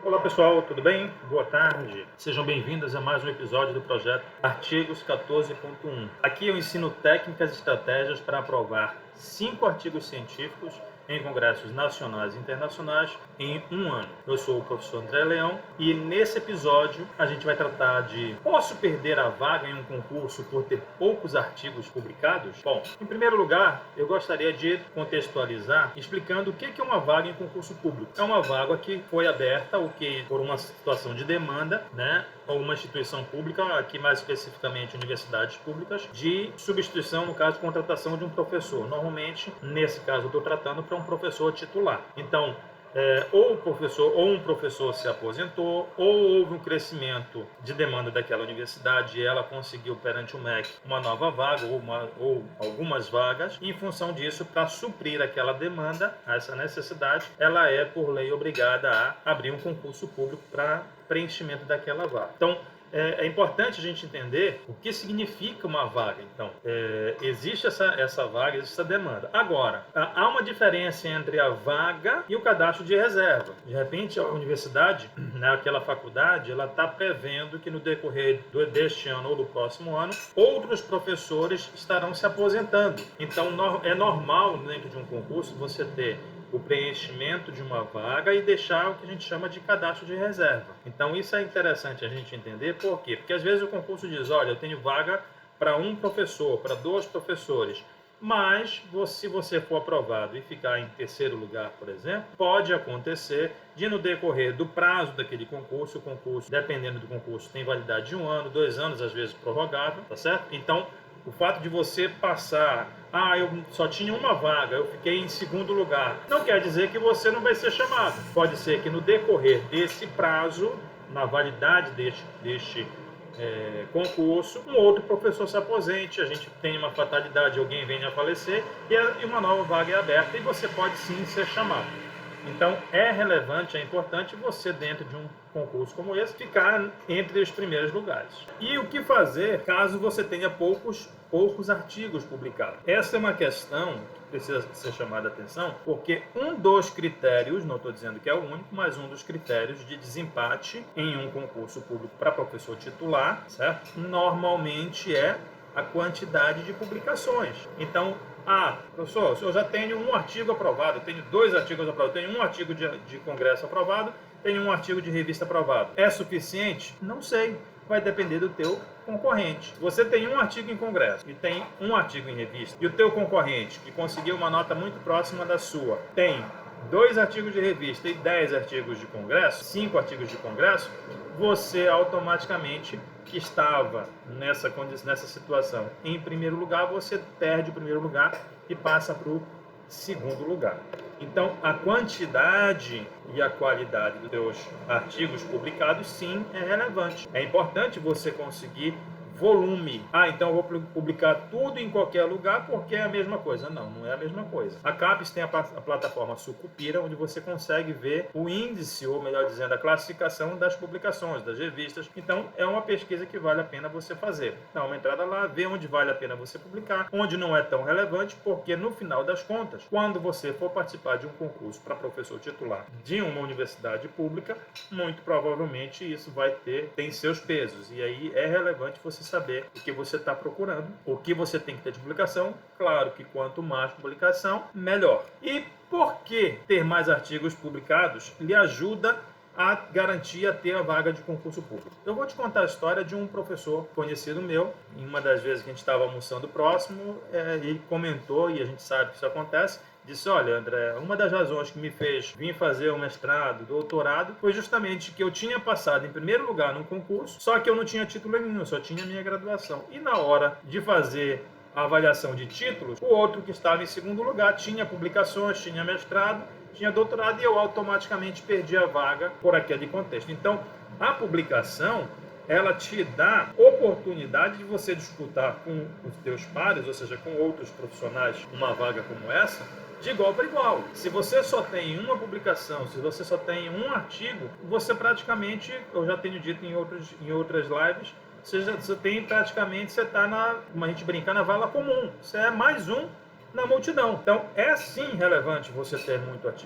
Olá pessoal, tudo bem? Boa tarde. Sejam bem-vindos a mais um episódio do projeto Artigos 14.1. Aqui eu ensino técnicas e estratégias para aprovar 5 artigos científicos em congressos nacionais e internacionais em um ano. Eu sou o professor André Leão e nesse episódio a gente vai tratar de: posso perder a vaga em um concurso por ter poucos artigos publicados? Bom, em primeiro lugar, eu gostaria de contextualizar explicando o que é uma vaga em concurso público. É uma vaga que foi aberta por uma situação de demanda, ou uma instituição pública, aqui mais especificamente universidades públicas, de substituição, no caso de contratação de um professor. Normalmente, nesse caso, eu estou tratando para um professor titular. Então, ou um professor se aposentou, ou houve um crescimento de demanda daquela universidade e ela conseguiu perante o MEC uma nova vaga ou algumas vagas, e em função disso, para suprir aquela demanda, essa necessidade, ela é por lei obrigada a abrir um concurso público para preenchimento daquela vaga. Então, é importante a gente entender o que significa uma vaga. Então, existe essa vaga, existe essa demanda. Agora, há uma diferença entre a vaga e o cadastro de reserva. De repente, a universidade, aquela faculdade, ela está prevendo que no decorrer deste ano ou do próximo ano, outros professores estarão se aposentando. Então, é normal, dentro de um concurso, você ter o preenchimento de uma vaga e deixar o que a gente chama de cadastro de reserva. Então isso é interessante a gente entender. Por quê? Porque às vezes o concurso diz: olha, eu tenho vaga para um professor, para 2 professores, mas se você for aprovado e ficar em terceiro lugar, por exemplo, pode acontecer de, no decorrer do prazo daquele concurso, o concurso, dependendo do concurso, tem validade de 1 ano, 2 anos, às vezes prorrogável, tá certo? Então, o fato de você passar, eu só tinha uma vaga, eu fiquei em segundo lugar, não quer dizer que você não vai ser chamado. Pode ser que no decorrer desse prazo, na validade deste concurso, um outro professor se aposente, a gente tem uma fatalidade, alguém venha a falecer e uma nova vaga é aberta e você pode sim ser chamado. Então, é relevante, é importante você, dentro de um concurso como esse, ficar entre os primeiros lugares. E o que fazer caso você tenha poucos artigos publicados? Essa é uma questão que precisa ser chamada a atenção, porque um dos critérios, não estou dizendo que é o único, mas um dos critérios de desempate em um concurso público para professor titular, certo? Normalmente é a quantidade de publicações. Então, professor, o senhor já tem um artigo aprovado, eu tenho 2 artigos aprovados, eu tenho um artigo de congresso aprovado, tenho um artigo de revista aprovado. É suficiente? Não sei. Vai depender do teu concorrente. Você tem um artigo em congresso e tem um artigo em revista, e o teu concorrente, que conseguiu uma nota muito próxima da sua, tem 2 artigos de revista e 10 artigos de congresso, 5 artigos de congresso, você automaticamente, que estava nessa situação em primeiro lugar, você perde o primeiro lugar e passa para o segundo lugar. Então, a quantidade e a qualidade dos seus artigos publicados, sim, é relevante. É importante você conseguir volume. Então eu vou publicar tudo em qualquer lugar porque é a mesma coisa. Não, não é a mesma coisa. A CAPES tem a plataforma Sucupira, onde você consegue ver o índice, ou melhor dizendo, a classificação das publicações, das revistas. Então é uma pesquisa que vale a pena você fazer. Dá uma entrada lá, vê onde vale a pena você publicar, onde não é tão relevante, porque no final das contas, quando você for participar de um concurso para professor titular de uma universidade pública, muito provavelmente isso tem seus pesos. E aí é relevante você saber o que você está procurando, o que você tem que ter de publicação. Claro que quanto mais publicação, melhor. E por que ter mais artigos publicados lhe ajuda a garantir a ter a vaga de concurso público? Eu vou te contar a história de um professor conhecido meu. Em uma das vezes que a gente estava almoçando próximo, ele comentou, e a gente sabe que isso acontece, disse: olha, André, uma das razões que me fez vir fazer o mestrado, doutorado, foi justamente que eu tinha passado em primeiro lugar num concurso, só que eu não tinha título nenhum, eu só tinha minha graduação. E na hora de fazer a avaliação de títulos, o outro que estava em segundo lugar tinha publicações, tinha mestrado, tinha doutorado, e eu automaticamente perdi a vaga por aquele contexto. Então, a publicação, ela te dá oportunidade de você disputar com os teus pares, ou seja, com outros profissionais, uma vaga como essa, de igual para igual. Se você só tem uma publicação, se você só tem um artigo, você praticamente, eu já tenho dito em outras lives, você está como a gente brinca, na vala comum. Você é mais um na multidão. Então, é sim relevante você ter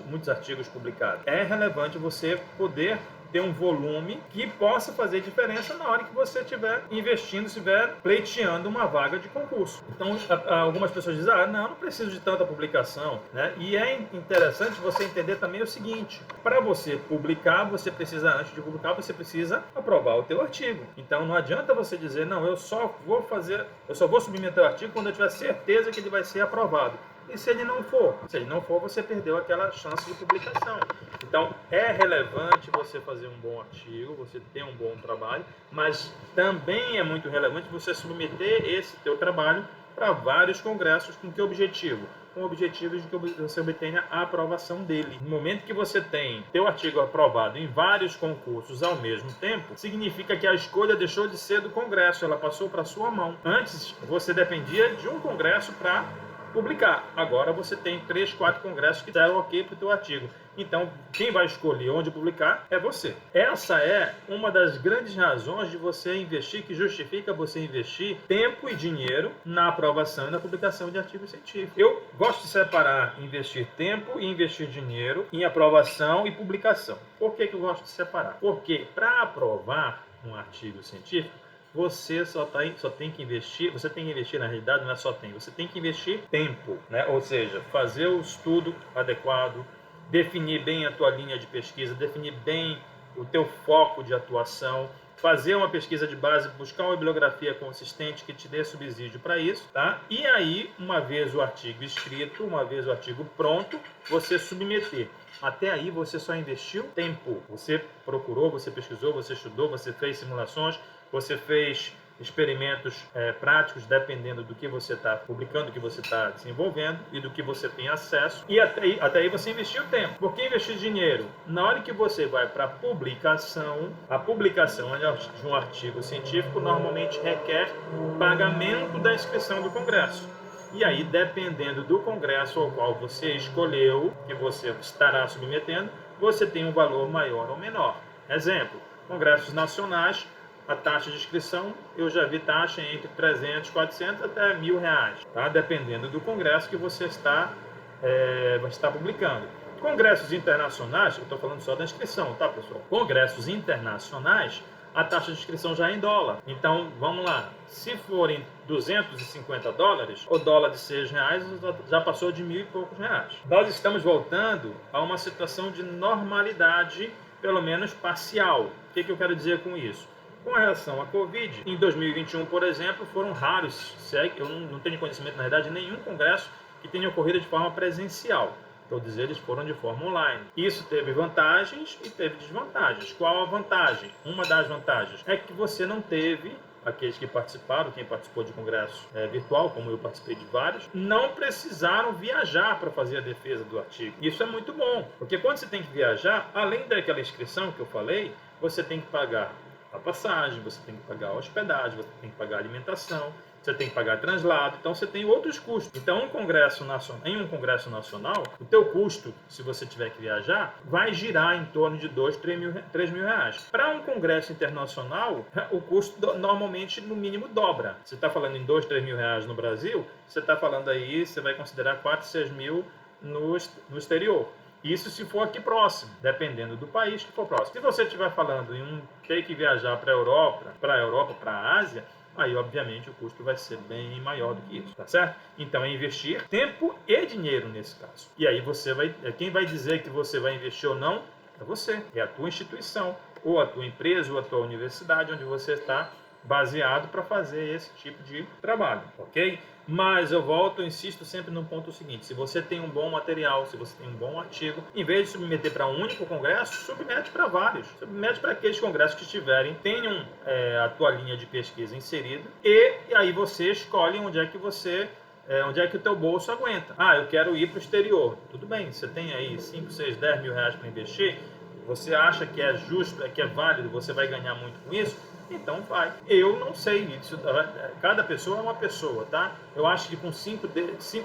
muitos artigos publicados. É relevante você poder ter um volume que possa fazer diferença na hora que você estiver investindo, estiver pleiteando uma vaga de concurso. Então, algumas pessoas dizem, não preciso de tanta publicação, né? E é interessante você entender também o seguinte, para você publicar, antes de publicar, você precisa aprovar o teu artigo. Então, não adianta você dizer, não, eu só vou submeter o artigo quando eu tiver certeza que ele vai ser aprovado. E se ele não for? Se ele não for, você perdeu aquela chance de publicação. Então, é relevante você fazer um bom artigo, você ter um bom trabalho, mas também é muito relevante você submeter esse teu trabalho para vários congressos. Com que objetivo? Com o objetivo de que você obtenha a aprovação dele. No momento que você tem teu artigo aprovado em vários concursos ao mesmo tempo, significa que a escolha deixou de ser do Congresso, ela passou para sua mão. Antes, você dependia de um congresso para publicar. Agora você tem 3, 4 congressos que deram ok para o teu artigo. Então, quem vai escolher onde publicar é você. Essa é uma das grandes razões de você investir, que justifica você investir tempo e dinheiro na aprovação e na publicação de artigos científicos. Eu gosto de separar investir tempo e investir dinheiro em aprovação e publicação. Por que eu gosto de separar? Porque para aprovar um artigo científico, você tem que investir, na realidade não é só tempo, você tem que investir tempo, né? Ou seja, fazer o estudo adequado, definir bem a tua linha de pesquisa, definir bem o teu foco de atuação, fazer uma pesquisa de base, buscar uma bibliografia consistente que te dê subsídio para isso, tá? E aí, uma vez o artigo escrito, uma vez o artigo pronto, você submeter. Até aí você só investiu tempo. Você procurou, você pesquisou, você estudou, você fez simulações, você fez experimentos práticos, dependendo do que você está publicando, do que você está desenvolvendo e do que você tem acesso. E até aí você investiu tempo. Por que investir dinheiro? Na hora que você vai para a publicação de um artigo científico normalmente requer pagamento da inscrição do Congresso. E aí, dependendo do congresso ao qual você escolheu, que você estará submetendo, você tem um valor maior ou menor. Exemplo, congressos nacionais, a taxa de inscrição, eu já vi taxa entre 300, 400 até R$1.000, tá? Dependendo do congresso que você está publicando. Congressos internacionais, eu estou falando só da inscrição, tá, pessoal? Congressos internacionais, a taxa de inscrição já é em dólar. Então, vamos lá. Se forem $250, o dólar de R$6 já passou de 1.000 e poucos reais. Nós estamos voltando a uma situação de normalidade, pelo menos parcial. O que eu quero dizer com isso? Com relação à Covid, em 2021, por exemplo, foram raros, eu não tenho conhecimento, na verdade, de nenhum congresso que tenha ocorrido de forma presencial. Todos eles foram de forma online. Isso teve vantagens e teve desvantagens. Qual a vantagem? Uma das vantagens é que você não teve, aqueles que participaram, quem participou de congresso virtual, como eu participei de vários, não precisaram viajar para fazer a defesa do artigo. Isso é muito bom, porque quando você tem que viajar, além daquela inscrição que eu falei, você tem que pagar a passagem, você tem que pagar a hospedagem, você tem que pagar a alimentação, você tem que pagar translado, então você tem outros custos. Então, em um congresso nacional, o teu custo, se você tiver que viajar, vai girar em torno de R$2.000, R$3.000. Para um congresso internacional, o custo normalmente, no mínimo, dobra. Você está falando em R$2.000, R$3.000 no Brasil, você está falando aí, você vai considerar R$4.000, R$6.000 no exterior. Isso se for aqui próximo, dependendo do país que for próximo. Se você estiver falando em ter que viajar para a Europa, para a Ásia, aí obviamente o custo vai ser bem maior do que isso, tá certo? Então é investir tempo e dinheiro nesse caso. E aí quem vai dizer que você vai investir ou não é você, é a tua instituição, ou a tua empresa, ou a tua universidade, onde você está baseado para fazer esse tipo de trabalho, ok? Mas eu insisto sempre no ponto seguinte: se você tem um bom material, se você tem um bom artigo, em vez de submeter para um único congresso, submete para vários. Submete para aqueles congressos que tenham a tua linha de pesquisa inserida, e aí você escolhe onde é que o teu bolso aguenta. Eu quero ir para o exterior. Tudo bem, você tem aí 5, 6, 10 mil reais para investir, você acha que é justo, que é válido, você vai ganhar muito com isso? Então vai. Eu não sei, cada pessoa é uma pessoa, tá? Eu acho que com 5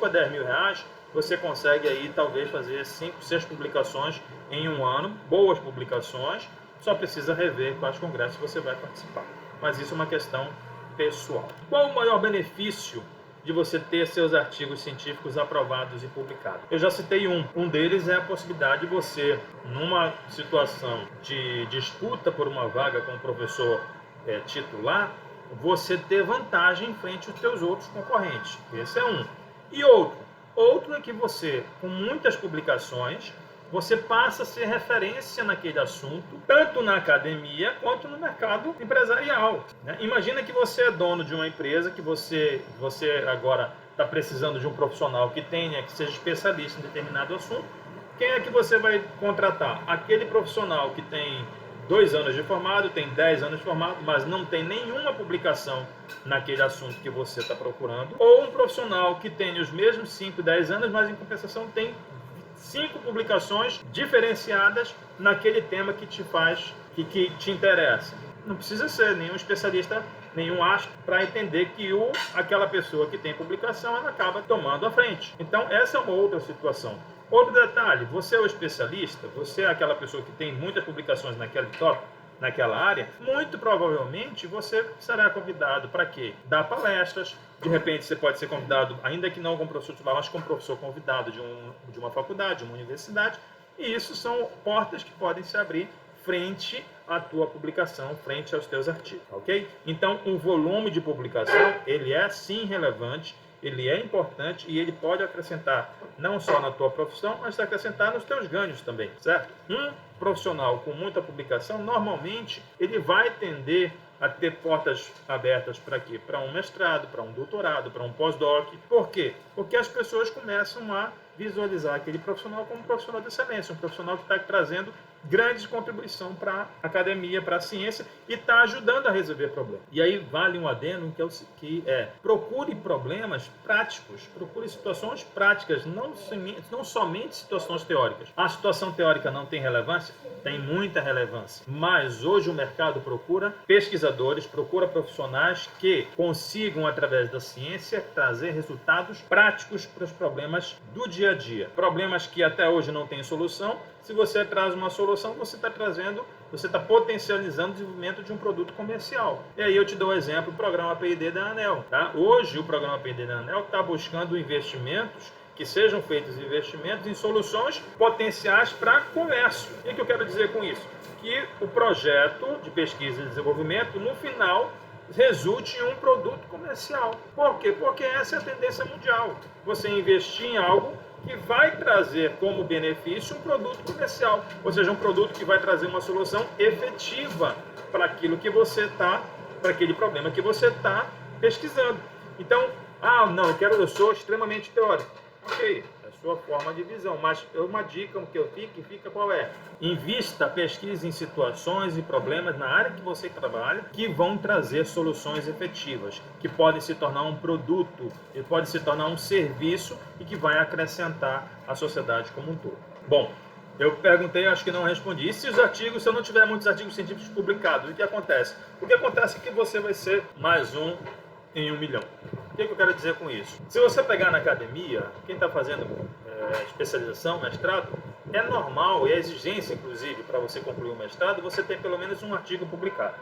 a 10 mil reais você consegue aí talvez fazer 5, 6 publicações em um ano, boas publicações, só precisa rever quais congressos você vai participar. Mas isso é uma questão pessoal. Qual o maior benefício de você ter seus artigos científicos aprovados e publicados. Eu já citei um. Um deles é a possibilidade de você, numa situação de disputa por uma vaga com o professor titular, você ter vantagem em frente aos seus outros concorrentes. Esse é um. E outro é que você, com muitas publicações, você passa a ser referência naquele assunto, tanto na academia quanto no mercado empresarial, né? Imagina que você é dono de uma empresa, que você agora está precisando de um profissional que seja especialista em determinado assunto. Quem é que você vai contratar? Aquele profissional que tem 2 anos de formado, tem 10 anos de formado, mas não tem nenhuma publicação naquele assunto que você está procurando, ou um profissional que tem os mesmos 5, 10 anos, mas em compensação tem 5 publicações diferenciadas naquele tema que que te interessa. Não precisa ser nenhum especialista, nenhum astro, para entender que aquela pessoa que tem publicação, ela acaba tomando a frente. Então, essa é uma outra situação. Outro detalhe, você é o especialista, você é aquela pessoa que tem muitas publicações naquele tópico, naquela área, muito provavelmente você será convidado para quê? Dar palestras. De repente você pode ser convidado, ainda que não como professor titular, mas como professor convidado de uma faculdade, de uma universidade, e isso são portas que podem se abrir frente à tua publicação, frente aos teus artigos, ok? Então, o volume de publicação, ele é sim relevante, ele é importante e ele pode acrescentar não só na tua profissão, mas acrescentar nos teus ganhos também, certo? Um profissional com muita publicação, normalmente, ele vai tender a ter portas abertas para quê? Para um mestrado, para um doutorado, para um pós-doc. Por quê? Porque as pessoas começam a visualizar aquele profissional como um profissional de excelência, um profissional que está trazendo grande contribuição para a academia, para a ciência e está ajudando a resolver problemas. E aí vale um adendo que é procure problemas práticos, procure situações práticas, não somente situações teóricas. A situação teórica não tem relevância? Tem muita relevância. Mas hoje o mercado procura pesquisadores, procura profissionais que consigam, através da ciência, trazer resultados práticos para os problemas do dia a dia. Problemas que até hoje não têm solução. Se você traz uma solução, você está potencializando o desenvolvimento de um produto comercial. E aí eu te dou o exemplo do programa P&D da ANEEL. Tá? Hoje o programa P&D da ANEEL está buscando investimentos, que sejam feitos investimentos em soluções potenciais para comércio. E o que eu quero dizer com isso? Que o projeto de pesquisa e desenvolvimento, no final, resulte em um produto comercial. Por quê? Porque essa é a tendência mundial. Você investir em algo que vai trazer como benefício um produto comercial, ou seja, um produto que vai trazer uma solução efetiva para aquilo que você está, para aquele problema que você está pesquisando. Então, eu sou extremamente teórico. Ok, é a sua forma de visão, mas uma dica que eu fica qual é? Invista, pesquise em situações e problemas na área que você trabalha que vão trazer soluções efetivas, que podem se tornar um produto, e pode se tornar um serviço e que vai acrescentar à sociedade como um todo. Bom, eu perguntei, acho que não respondi. E se eu não tiver muitos artigos científicos publicados, o que acontece? O que acontece é que você vai ser mais um em 1 milhão. O que eu quero dizer com isso? Se você pegar na academia, quem está fazendo especialização, mestrado, é normal, é exigência, inclusive, para você concluir o mestrado, você ter pelo menos um artigo publicado.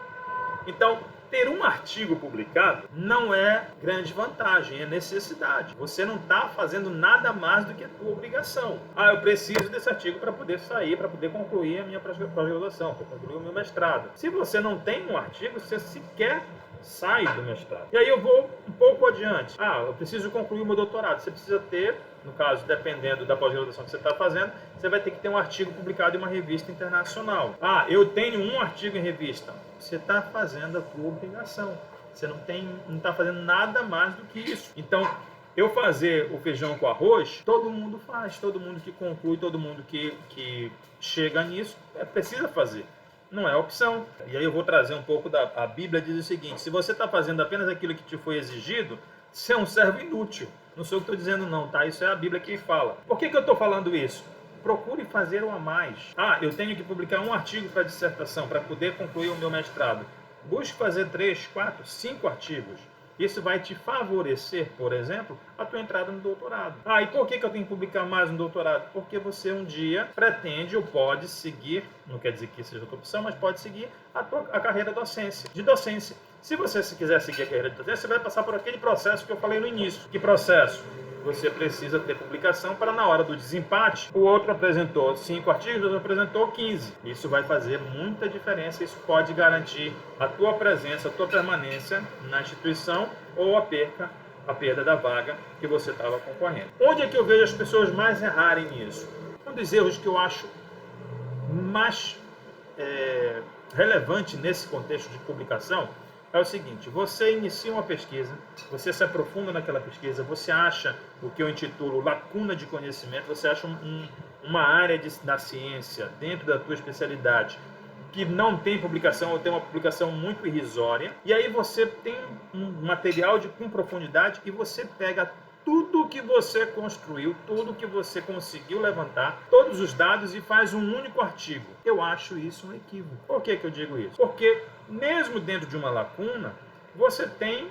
Então, ter um artigo publicado não é grande vantagem, é necessidade. Você não está fazendo nada mais do que a tua obrigação. Eu preciso desse artigo para poder sair, para poder concluir a minha pós-graduação, para concluir o meu mestrado. Se você não tem um artigo, você sequer sai do mestrado. E aí eu vou um pouco adiante. Eu preciso concluir o meu doutorado. Você precisa ter, no caso, dependendo da pós-graduação que você está fazendo, você vai ter que ter um artigo publicado em uma revista internacional. Eu tenho um artigo em revista. Você está fazendo a tua obrigação. Você não está fazendo nada mais do que isso. Então, eu fazer o feijão com arroz, todo mundo faz. Todo mundo que conclui, todo mundo que chega nisso, precisa fazer. Não é opção. E aí eu vou trazer um pouco a Bíblia diz o seguinte: se você está fazendo apenas aquilo que te foi exigido, você é um servo inútil. Não sou eu que estou dizendo não, tá? Isso é a Bíblia que fala. Por que eu estou falando isso? Procure fazer o a mais. Eu tenho que publicar um artigo para dissertação, para poder concluir o meu mestrado. Busque fazer 3, 4, 5 artigos. Isso vai te favorecer, por exemplo, a tua entrada no doutorado. E por que eu tenho que publicar mais no doutorado? Porque você um dia pretende ou pode seguir, não quer dizer que seja a tua opção, mas pode seguir a carreira de docência. Se você quiser seguir a carreira de docente, você vai passar por aquele processo que eu falei no início. Que processo? Você precisa ter publicação para, na hora do desempate, o outro apresentou 5 artigos, o outro apresentou 15. Isso vai fazer muita diferença, isso pode garantir a tua presença, a tua permanência na instituição ou a perda da vaga que você estava concorrendo. Onde é que eu vejo as pessoas mais errarem nisso? Um dos erros que eu acho mais relevante nesse contexto de publicação é o seguinte: você inicia uma pesquisa, você se aprofunda naquela pesquisa, você acha o que eu intitulo lacuna de conhecimento, você acha uma área da ciência dentro da tua especialidade que não tem publicação ou tem uma publicação muito irrisória, e aí você tem um material com profundidade e você pega tudo que você construiu, tudo que você conseguiu levantar, todos os dados e faz um único artigo. Eu acho isso um equívoco. Por que eu digo isso? Porque mesmo dentro de uma lacuna, você tem,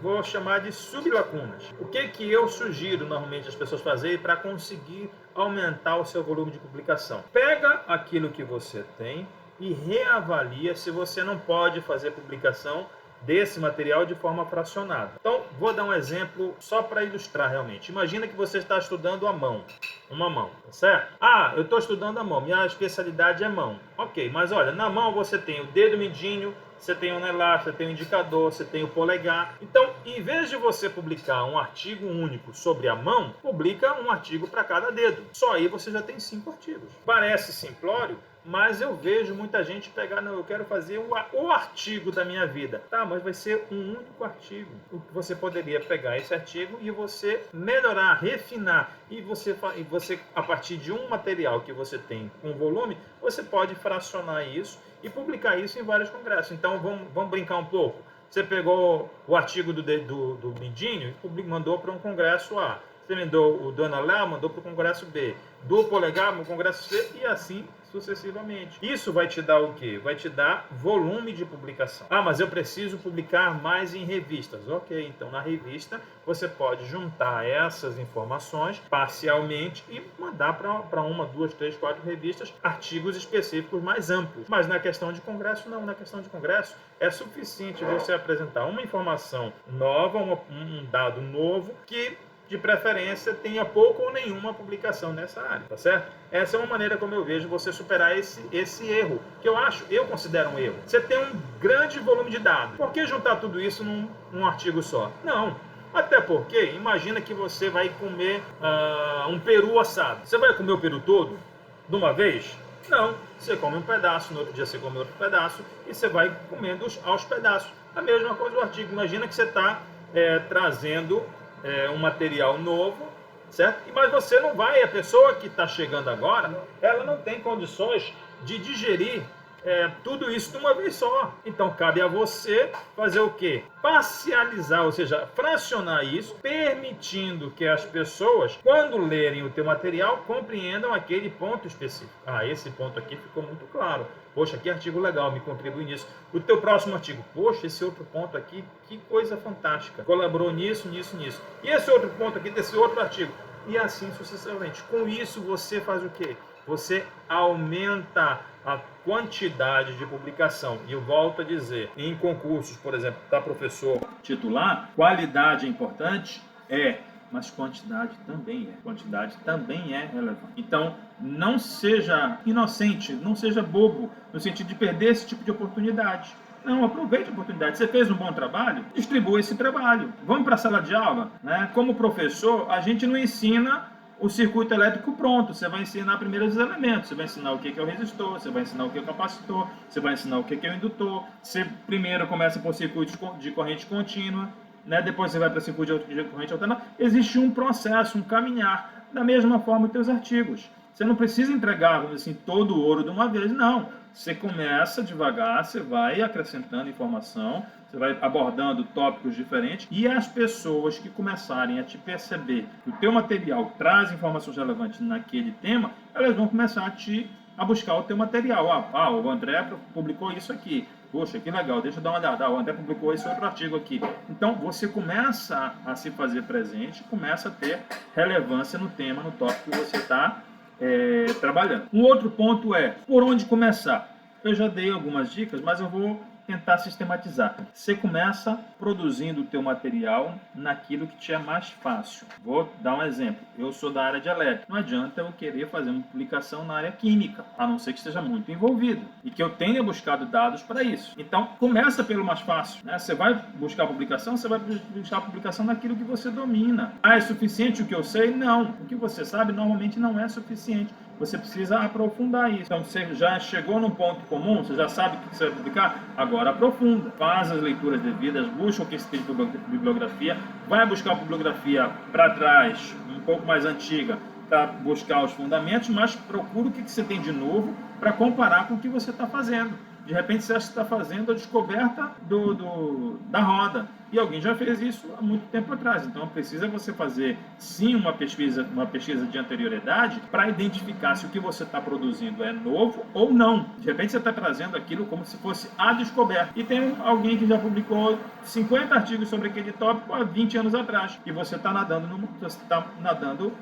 vou chamar de sublacunas. O que eu sugiro normalmente as pessoas fazerem para conseguir aumentar o seu volume de publicação? Pega aquilo que você tem e reavalia se você não pode fazer publicação desse material de forma fracionada. Então, vou dar um exemplo só para ilustrar realmente. Imagina que você está estudando a mão, uma mão, tá certo? Ah, eu estou estudando a mão, minha especialidade é mão. Ok, mas olha, na mão você tem o dedo mindinho, você tem o anelar, você tem o indicador, você tem o polegar. Então, em vez de você publicar um artigo único sobre a mão, publica um artigo para cada dedo. Só aí você já tem 5 artigos. Parece simplório, mas eu vejo muita gente pegar, não, eu quero fazer o artigo da minha vida. Tá, mas vai ser um único artigo. Você poderia pegar esse artigo e você melhorar, refinar. E você, a partir de um material que você tem com volume, você pode fracionar isso e publicar isso em vários congressos. Então, vamos brincar um pouco. Você pegou o artigo do mindinho e mandou para um congresso A. Você mandou o do anelar, mandou para o congresso B. Do polegar, para o congresso C e assim sucessivamente. Isso vai te dar o quê? Vai te dar volume de publicação. Ah, mas eu preciso publicar mais em revistas. Ok, então na revista você pode juntar essas informações parcialmente e mandar para 1, 2, 3, 4 revistas artigos específicos mais amplos. Mas na questão de congresso, não. Na questão de congresso é suficiente você apresentar uma informação nova, um dado novo que de preferência tenha pouco ou nenhuma publicação nessa área, tá certo? Essa é uma maneira como eu vejo você superar esse erro, que eu considero um erro. Você tem um grande volume de dados. Por que juntar tudo isso num artigo só? Não. Até porque, imagina que você vai comer um peru assado. Você vai comer o peru todo de uma vez? Não. Você come um pedaço, no outro dia você come outro pedaço e você vai comendo aos pedaços. A mesma coisa do artigo. Imagina que você está trazendo um material novo, certo? Mas você não vai, a pessoa que está chegando agora, ela não tem condições de digerir tudo isso de uma vez só. Então cabe a você fazer o quê? Parcializar, ou seja, fracionar isso, permitindo que as pessoas, quando lerem o teu material, compreendam aquele ponto específico. Ah, esse ponto aqui ficou muito claro. Poxa, que artigo legal, me contribui nisso. O teu próximo artigo, poxa, esse outro ponto aqui, que coisa fantástica. Colaborou nisso, nisso, nisso. E esse outro ponto aqui, desse outro artigo. E assim sucessivamente. Com isso, você faz o quê? Você aumenta a quantidade de publicação. E eu volto a dizer, em concursos, por exemplo, para professor titular, qualidade é importante? Mas quantidade também é. Quantidade também é relevante. Então, não seja inocente, não seja bobo, no sentido de perder esse tipo de oportunidade. Não, aproveite a oportunidade. Você fez um bom trabalho? Distribua esse trabalho. Vamos para a sala de aula? Né? Como professor, a gente não ensina o circuito elétrico pronto. Você vai ensinar primeiro os elementos. Você vai ensinar o que é o resistor, você vai ensinar o que é o capacitor, você vai ensinar o que é o indutor. Você primeiro começa por circuito de corrente contínua, né? Depois você vai para circuito de corrente alternada. Existe um processo, um caminhar. Da mesma forma que os artigos. Você não precisa entregar assim, todo o ouro de uma vez, não. Você começa devagar, você vai acrescentando informação, você vai abordando tópicos diferentes e as pessoas que começarem a te perceber que o teu material traz informações relevantes naquele tema, elas vão começar a buscar o teu material. O André publicou isso aqui. Poxa, que legal, deixa eu dar uma olhada. O André publicou esse outro artigo aqui. Então, você começa a se fazer presente, começa a ter relevância no tema, no tópico que você está trabalhando. Um outro ponto é, por onde começar? Eu já dei algumas dicas, mas eu vou tentar sistematizar. Você começa produzindo o teu material naquilo que te é mais fácil. Vou dar um exemplo. Eu sou da área de elétrica. Não adianta eu querer fazer uma publicação na área química, a não ser que esteja muito envolvido e que eu tenha buscado dados para isso. Então, começa pelo mais fácil, né? Você vai buscar publicação, você vai buscar publicação naquilo que você domina. Ah, é suficiente o que eu sei? Não. O que você sabe normalmente não é suficiente. Você precisa aprofundar isso. Então, você já chegou num ponto comum, você já sabe o que você vai publicar? Agora aprofunda. Faz as leituras devidas, busca o que você tem de bibliografia, vai buscar a bibliografia para trás, um pouco mais antiga, para buscar os fundamentos, mas procura o que você tem de novo para comparar com o que você está fazendo. De repente você acha que está fazendo a descoberta da roda. E alguém já fez isso há muito tempo atrás. Então precisa você fazer sim uma pesquisa de anterioridade para identificar se o que você está produzindo é novo ou não. De repente você está trazendo aquilo como se fosse a descoberta. E tem alguém que já publicou 50 artigos sobre aquele tópico há 20 anos atrás. E você está nadando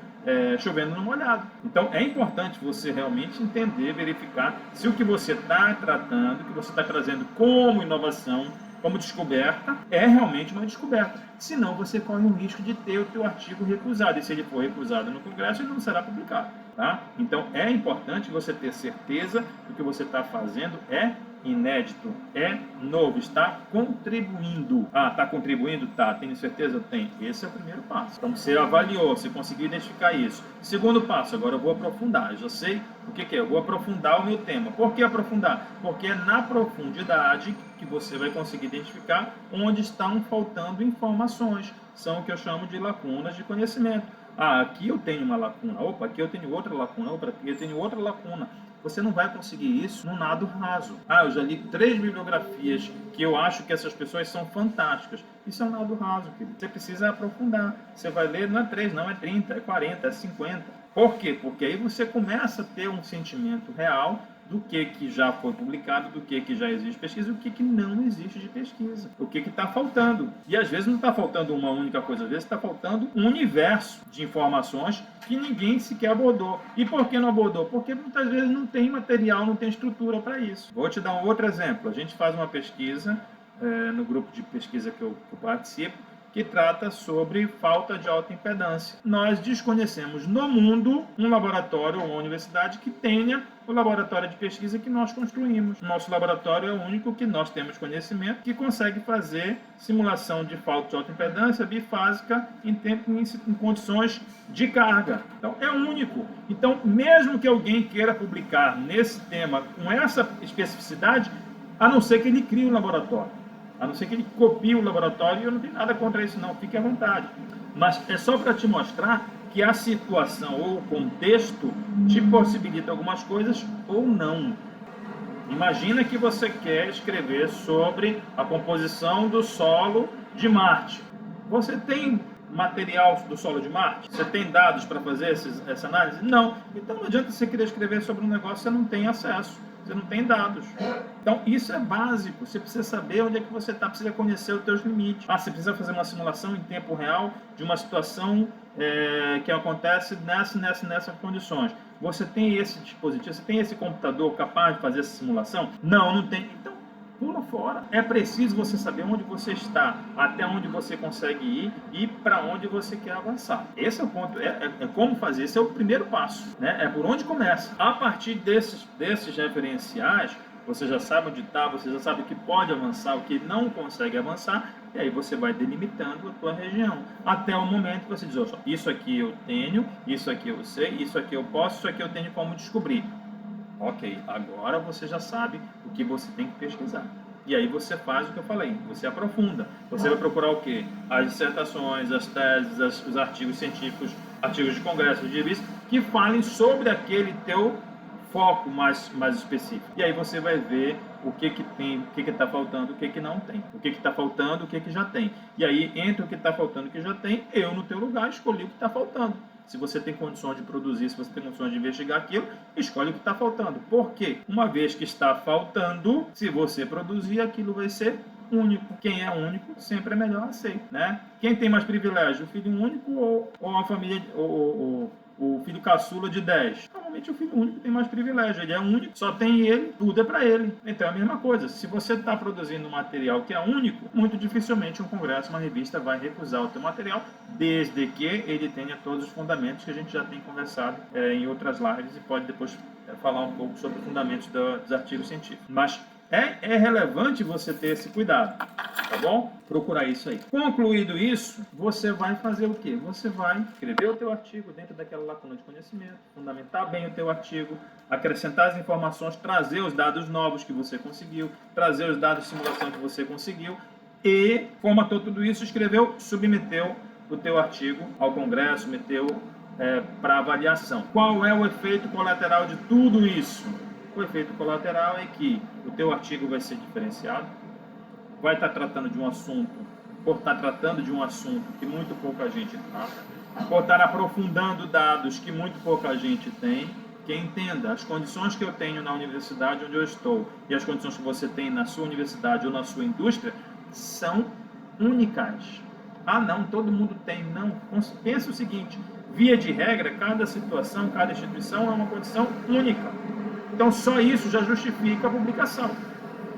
chovendo no molhado. Então é importante você realmente entender, verificar se o que você está tratando, o que você está trazendo como inovação, como descoberta, é realmente uma descoberta. Senão você corre o risco de ter o teu artigo recusado. E se ele for recusado no Congresso, ele não será publicado. Tá? Então é importante você ter certeza que o que você está fazendo é inédito, é novo, está contribuindo. Ah, está contribuindo? Tá. Tenho certeza? Eu tenho. Esse é o primeiro passo. Então você avaliou, você conseguiu identificar isso. Segundo passo, agora eu vou aprofundar. Eu já sei o que é. Eu vou aprofundar o meu tema. Por que aprofundar? Porque é na profundidade que você vai conseguir identificar onde estão faltando informações. São o que eu chamo de lacunas de conhecimento. Ah, aqui eu tenho uma lacuna. Opa, aqui eu tenho outra lacuna. Opa, aqui eu tenho outra lacuna. Você não vai conseguir isso no nado raso. Ah, eu já li 3 bibliografias que eu acho que essas pessoas são fantásticas. Isso é um nado raso, querido. Você precisa aprofundar. Você vai ler, não é 3, não é 30, é 40, é 50. Por quê? Porque aí você começa a ter um sentimento real do que já foi publicado, do que já existe pesquisa e o que não existe de pesquisa. O que está faltando. E às vezes não está faltando uma única coisa, às vezes está faltando um universo de informações que ninguém sequer abordou. E por que não abordou? Porque muitas vezes não tem material, não tem estrutura para isso. Vou te dar um outro exemplo. A gente faz uma pesquisa no grupo de pesquisa que eu participo, que trata sobre falta de alta impedância. Nós desconhecemos no mundo um laboratório ou uma universidade que tenha o laboratório de pesquisa que nós construímos. Nosso laboratório é o único que nós temos conhecimento que consegue fazer simulação de falta de alta impedância bifásica em condições de carga. Então, é único. Então, mesmo que alguém queira publicar nesse tema com essa especificidade, a não ser que ele crie um laboratório. A não ser que ele copie o laboratório, e eu não tenho nada contra isso não, fique à vontade. Mas é só para te mostrar que a situação ou o contexto te possibilita algumas coisas ou não. Imagina que você quer escrever sobre a composição do solo de Marte. Você tem material do solo de Marte? Você tem dados para fazer essa análise? Não. Então não adianta você querer escrever sobre um negócio que você não tem acesso. Você não tem dados. Então, isso é básico. Você precisa saber onde é que você está, precisa conhecer os teus limites. Ah, você precisa fazer uma simulação em tempo real de uma situação que acontece nessas condições. Você tem esse dispositivo, você tem esse computador capaz de fazer essa simulação? Não, não tem. Então, pula fora. É preciso você saber onde você está, até onde você consegue ir e para onde você quer avançar. Esse é o ponto, é como fazer, esse é o primeiro passo, né? É por onde começa. A partir desses referenciais, você já sabe onde está, você já sabe o que pode avançar, o que não consegue avançar, e aí você vai delimitando a tua região, até o momento que você diz, oh, isso aqui eu tenho, isso aqui eu sei, isso aqui eu posso, isso aqui eu tenho como descobrir. Ok, agora você já sabe o que você tem que pesquisar. E aí você faz o que eu falei, você aprofunda. Você vai procurar o quê? As dissertações, as teses, os artigos científicos, artigos de congressos, de revistas, que falem sobre aquele teu foco mais específico. E aí você vai ver o que tem, o que está faltando, o que não tem. O que está faltando, o que já tem. E aí, entre o que está faltando e o que já tem, eu, no teu lugar, escolhi o que está faltando. Se você tem condições de produzir, se você tem condições de investigar aquilo, escolhe o que está faltando. Por quê? Uma vez que está faltando, se você produzir, aquilo vai ser único. Quem é único sempre é melhor aceito, né? Quem tem mais privilégio, o filho único ou a família, ou o filho caçula de 10. Normalmente o filho único tem mais privilégio, ele é único, só tem ele, tudo é para ele. Então é a mesma coisa, se você está produzindo um material que é único, muito dificilmente um congresso, uma revista vai recusar o teu material, desde que ele tenha todos os fundamentos que a gente já tem conversado em outras lives e pode depois falar um pouco sobre os fundamentos dos artigos científicos. Mas é relevante você ter esse cuidado, tá bom? Procurar isso aí. Concluído isso, você vai fazer o quê? Você vai escrever o teu artigo dentro daquela lacuna de conhecimento, fundamentar bem o teu artigo, acrescentar as informações, trazer os dados novos que você conseguiu, trazer os dados de simulação que você conseguiu e formatou tudo isso, escreveu, submeteu o teu artigo ao Congresso, meteu para avaliação. Qual é o efeito colateral de tudo isso? O efeito colateral é que o teu artigo vai ser diferenciado, vai estar tratando de um assunto, por estar tratando de um assunto que muito pouca gente trata, por estar aprofundando dados que muito pouca gente tem, que entenda as condições que eu tenho na universidade onde eu estou e as condições que você tem na sua universidade ou na sua indústria são únicas. Ah, não, todo mundo tem. Não. Pensa o seguinte, via de regra, cada situação, cada instituição é uma condição única. Então, só isso já justifica a publicação.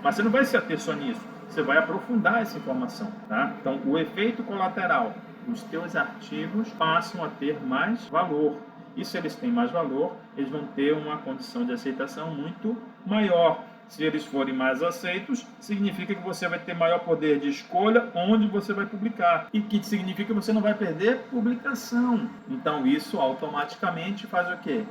Mas você não vai se ater só nisso. Você vai aprofundar essa informação. Tá? Então, o efeito colateral, os teus artigos passam a ter mais valor. E se eles têm mais valor, eles vão ter uma condição de aceitação muito maior. Se eles forem mais aceitos, significa que você vai ter maior poder de escolha onde você vai publicar. E que significa que você não vai perder publicação. Então, isso automaticamente faz o quê?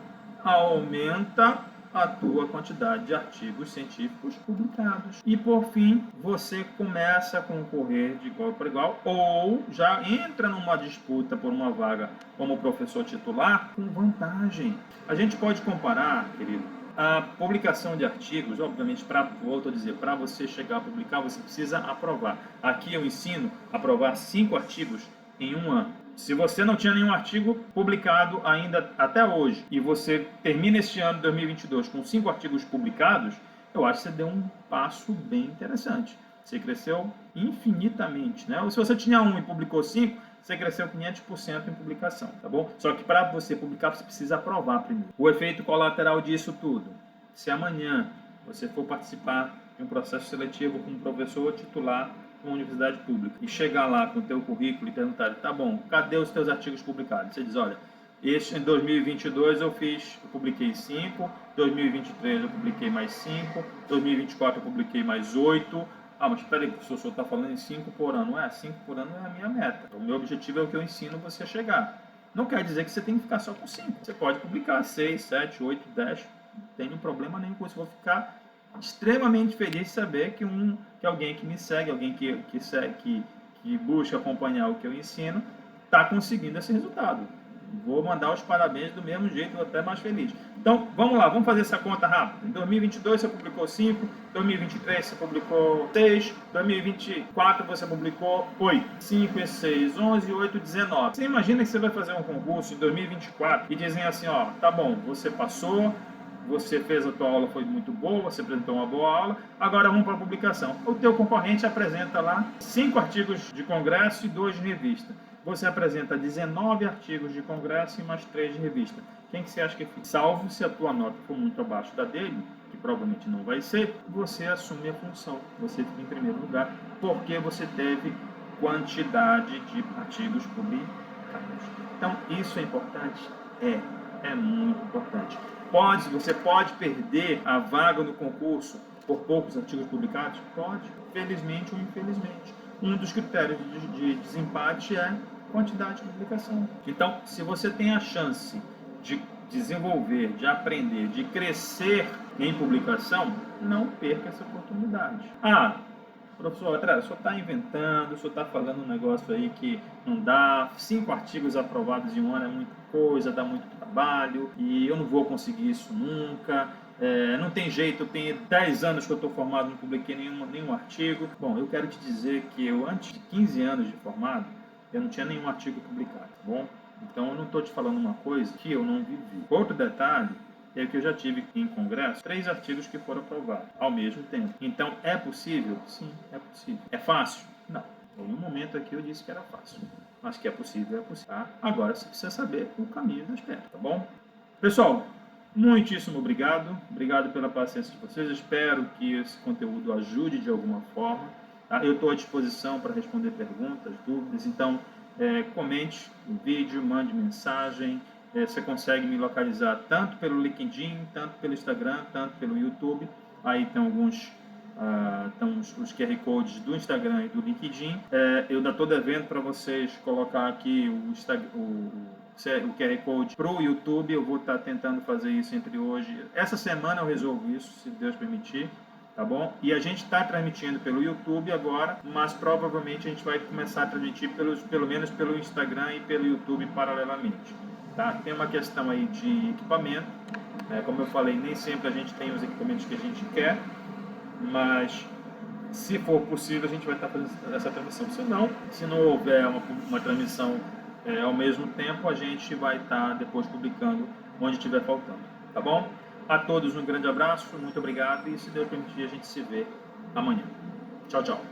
Aumenta a tua quantidade de artigos científicos publicados. E, por fim, você começa a concorrer de igual para igual ou já entra numa disputa por uma vaga como professor titular com vantagem. A gente pode comparar, querido, a publicação de artigos, obviamente, volto a dizer, para você chegar a publicar, você precisa aprovar. Aqui eu ensino a aprovar 5 artigos em um ano. Se você não tinha nenhum artigo publicado ainda até hoje e você termina este ano de 2022 com 5 artigos publicados, eu acho que você deu um passo bem interessante. Você cresceu infinitamente, né? Ou se você tinha um e publicou 5, você cresceu 500% em publicação, tá bom? Só que para você publicar, você precisa aprovar primeiro. O efeito colateral disso tudo, se amanhã você for participar de um processo seletivo com um professor titular uma universidade pública e chegar lá com o teu currículo e perguntar, tá bom, cadê os teus artigos publicados? Você diz, olha, em 2022 eu publiquei 5, 2023 eu publiquei mais 5, 2024 eu publiquei mais 8. Ah, mas espera aí, o professor está falando em 5 por ano. 5 por ano é a minha meta. O meu objetivo é o que eu ensino você a chegar. Não quer dizer que você tem que ficar só com 5. Você pode publicar 6, 7, 8, 10. Não tem problema nenhum com isso. Vou ficar extremamente feliz de saber que alguém que me segue, alguém que busca acompanhar o que eu ensino, está conseguindo esse resultado. Vou mandar os parabéns do mesmo jeito, até mais feliz. Então, vamos lá, vamos fazer essa conta rápida. Em 2022 você publicou 5, 2023 você publicou 6, 2024 você publicou 8. 5 e 6, 11, 8, 19. Você imagina que você vai fazer um concurso em 2024 e dizem assim, ó, tá bom, você passou, você fez a tua aula, foi muito boa, você apresentou uma boa aula, agora vamos para a publicação. O teu concorrente apresenta lá 5 artigos de congresso e 2 de revista. Você apresenta 19 artigos de congresso e mais 3 de revista. Quem que você acha que fica? Salvo se a tua nota for muito abaixo da dele, que provavelmente não vai ser, você assume a função. Você fica em primeiro lugar, porque você teve quantidade de artigos publicados. Então, isso é importante? É muito importante. Você pode perder a vaga no concurso por poucos artigos publicados? Pode, felizmente ou infelizmente. Um dos critérios de desempate é quantidade de publicação. Então, se você tem a chance de desenvolver, de aprender, de crescer em publicação, não perca essa oportunidade. Professor, o senhor está inventando, o senhor está falando um negócio aí que não dá, 5 artigos aprovados em um ano é muita coisa, dá muito trabalho, e eu não vou conseguir isso nunca, não tem jeito, eu tenho 10 anos que eu estou formado, não publiquei nenhum artigo. Bom, eu quero te dizer que eu, antes de 15 anos de formado, eu não tinha nenhum artigo publicado, tá bom? Então eu não estou te falando uma coisa que eu não vivi. Outro detalhe é que eu já tive em congresso 3 artigos que foram aprovados ao mesmo tempo. Então, é possível? Sim, é possível. É fácil? Não. Em um momento aqui eu disse que era fácil. mas que é possível, tá? Agora você precisa saber o caminho das pedras, tá bom? Pessoal, muitíssimo obrigado. Obrigado pela paciência de vocês. Espero que esse conteúdo ajude de alguma forma. Tá? Eu estou à disposição para responder perguntas, dúvidas. Então, comente no vídeo, mande mensagem. Você consegue me localizar tanto pelo LinkedIn, tanto pelo Instagram, tanto pelo YouTube. Aí tem alguns os QR Codes do Instagram e do LinkedIn. Eu ainda estou devendo para vocês colocar aqui o QR Code para o YouTube. Eu vou estar tentando fazer isso entre hoje. Essa semana eu resolvo isso, se Deus permitir. Tá bom? E a gente está transmitindo pelo YouTube agora, mas provavelmente a gente vai começar a transmitir pelo menos pelo Instagram e pelo YouTube paralelamente. Tá? Tem uma questão aí de equipamento. Como eu falei, nem sempre a gente tem os equipamentos que a gente quer, mas se for possível a gente vai estar fazendo essa transmissão. Se não houver uma transmissão ao mesmo tempo, a gente vai estar depois publicando onde estiver faltando. Tá bom? A todos um grande abraço, muito obrigado e se Deus permitir a gente se vê amanhã. Tchau, tchau.